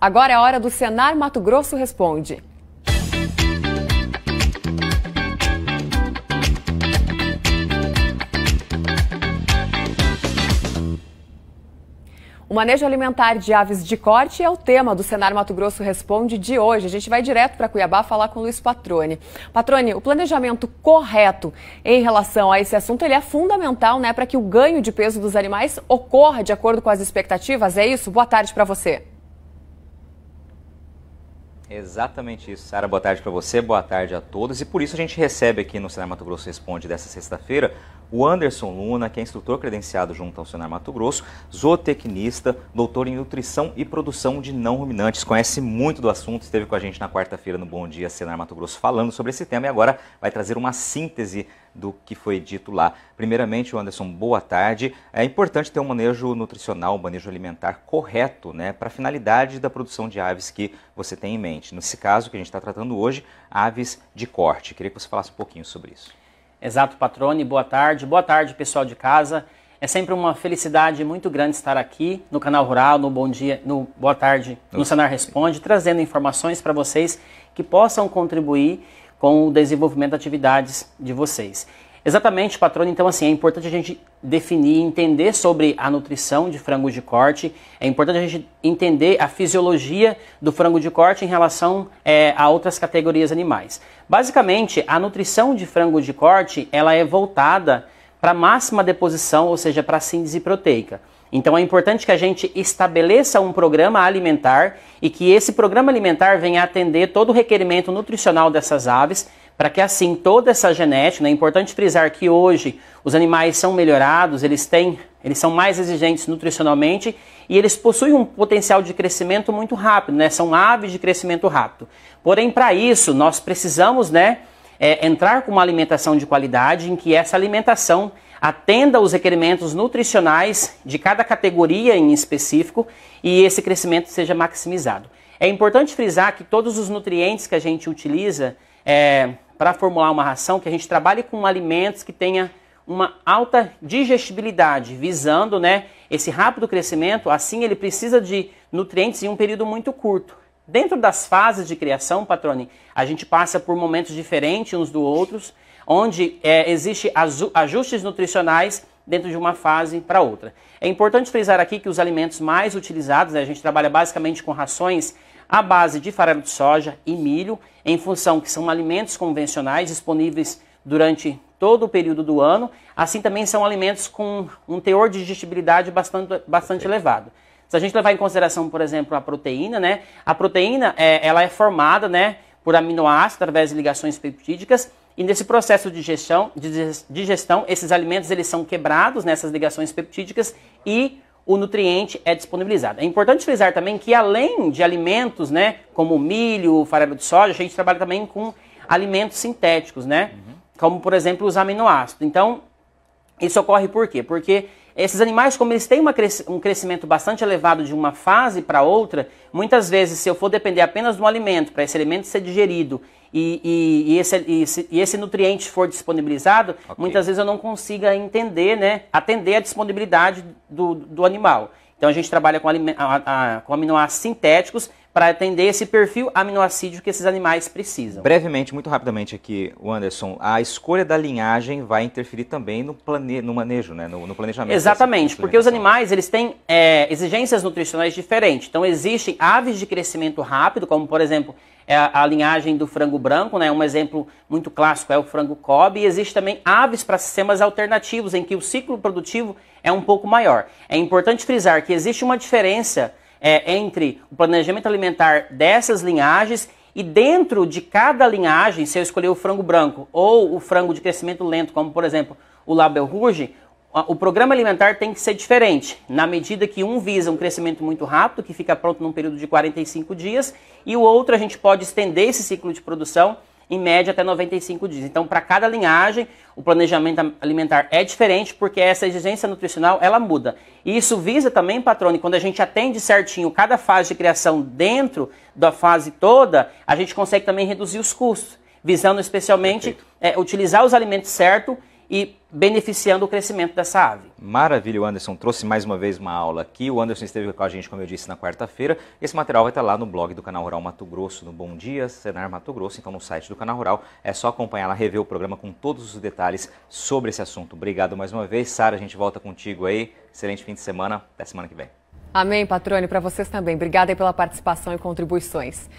Agora é a hora do Senar Mato Grosso Responde. O manejo alimentar de aves de corte é o tema do Senar Mato Grosso Responde de hoje. A gente vai direto para Cuiabá falar com o Luiz Patroni. Patroni, o planejamento correto em relação a esse assunto ele é fundamental, né, para que o ganho de peso dos animais ocorra de acordo com as expectativas. É isso? Boa tarde para você. Exatamente isso, Sara. Boa tarde para você, boa tarde a todos. E por isso a gente recebe aqui no Senar Mato Grosso Responde dessa sexta-feira o Anderson Luna, que é instrutor credenciado junto ao Senar Mato Grosso, zootecnista, doutor em nutrição e produção de não ruminantes. Conhece muito do assunto, esteve com a gente na quarta-feira no Bom Dia Senar Mato Grosso falando sobre esse tema e agora vai trazer uma síntese do que foi dito lá. Primeiramente, Anderson, boa tarde. É importante ter um manejo nutricional, um manejo alimentar correto, né, para a finalidade da produção de aves que você tem em mente. Nesse caso que a gente está tratando hoje, aves de corte. Queria que você falasse um pouquinho sobre isso. Exato, Patroni. Boa tarde, pessoal de casa. É sempre uma felicidade muito grande estar aqui no Canal Rural, no Bom Dia, no Boa Tarde, no Senar Responde, trazendo informações para vocês que possam contribuir com o desenvolvimento de atividades de vocês. Exatamente, Patroni. Então, assim, é importante a gente definir, entender sobre a nutrição de frango de corte. É importante a gente entender a fisiologia do frango de corte em relação a outras categorias animais. Basicamente, a nutrição de frango de corte, ela é voltada para máxima deposição, ou seja, para síntese proteica. Então é importante que a gente estabeleça um programa alimentar e que esse programa alimentar venha atender todo o requerimento nutricional dessas aves, para que assim toda essa genética, né, é importante frisar que hoje os animais são melhorados, eles são mais exigentes nutricionalmente e eles possuem um potencial de crescimento muito rápido, né, são aves de crescimento rápido. Porém, para isso, nós precisamos, né, entrar com uma alimentação de qualidade em que essa alimentação atenda aos requerimentos nutricionais de cada categoria em específico e esse crescimento seja maximizado. É importante frisar que todos os nutrientes que a gente utiliza para formular uma ração, que a gente trabalhe com alimentos que tenha uma alta digestibilidade, visando, né, esse rápido crescimento. Assim ele precisa de nutrientes em um período muito curto. Dentro das fases de criação, Patroni, a gente passa por momentos diferentes uns dos outros, onde existe ajustes nutricionais dentro de uma fase para outra. É importante frisar aqui que os alimentos mais utilizados, né, a gente trabalha basicamente com rações à base de farelo de soja e milho, em função que são alimentos convencionais disponíveis durante todo o período do ano. Assim também são alimentos com um teor de digestibilidade bastante elevado. Se a gente levar em consideração, por exemplo, a proteína, né? A proteína ela é formada, né, por aminoácidos através de ligações peptídicas e nesse processo de digestão, esses alimentos eles são quebrados nessas ligações peptídicas e o nutriente é disponibilizado. É importante frisar também que além de alimentos, né, como milho, farelo de soja, a gente trabalha também com alimentos sintéticos, né? Como, por exemplo, os aminoácidos. Então, isso ocorre por quê? Porque esses animais, como eles têm um crescimento bastante elevado de uma fase para outra, muitas vezes, se eu for depender apenas de um alimento, para esse alimento ser digerido e esse nutriente for disponibilizado, muitas vezes eu não consiga entender, né, atender a disponibilidade do animal. Então a gente trabalha com aminoácidos sintéticos para atender esse perfil aminoácido que esses animais precisam. Brevemente, muito rapidamente aqui, Anderson, a escolha da linhagem vai interferir também no manejo, né, no planejamento. Exatamente, porque os animais eles têm exigências nutricionais diferentes. Então existem aves de crescimento rápido, como por exemplo a linhagem do frango branco, né, um exemplo muito clássico é o frango Kobe, e existe também aves para sistemas alternativos, em que o ciclo produtivo é um pouco maior. É importante frisar que existe uma diferença entre o planejamento alimentar dessas linhagens e dentro de cada linhagem, se eu escolher o frango branco ou o frango de crescimento lento, como por exemplo o Label Rouge, o programa alimentar tem que ser diferente, na medida que um visa um crescimento muito rápido, que fica pronto num período de 45 dias, e o outro a gente pode estender esse ciclo de produção em média até 95 dias. Então, para cada linhagem, o planejamento alimentar é diferente, porque essa exigência nutricional, ela muda. E isso visa também, Patroni, quando a gente atende certinho cada fase de criação dentro da fase toda, a gente consegue também reduzir os custos, visando especialmente utilizar os alimentos certos e beneficiando o crescimento dessa ave. Maravilha, o Anderson trouxe mais uma vez uma aula aqui. O Anderson esteve com a gente, como eu disse, na quarta-feira. Esse material vai estar lá no blog do Canal Rural Mato Grosso, no Bom Dia Senar Mato Grosso, então no site do Canal Rural. É só acompanhar lá, rever o programa com todos os detalhes sobre esse assunto. Obrigado mais uma vez. Sara, a gente volta contigo aí. Excelente fim de semana. Até semana que vem. Amém, Patrone, para vocês também. Obrigada aí pela participação e contribuições.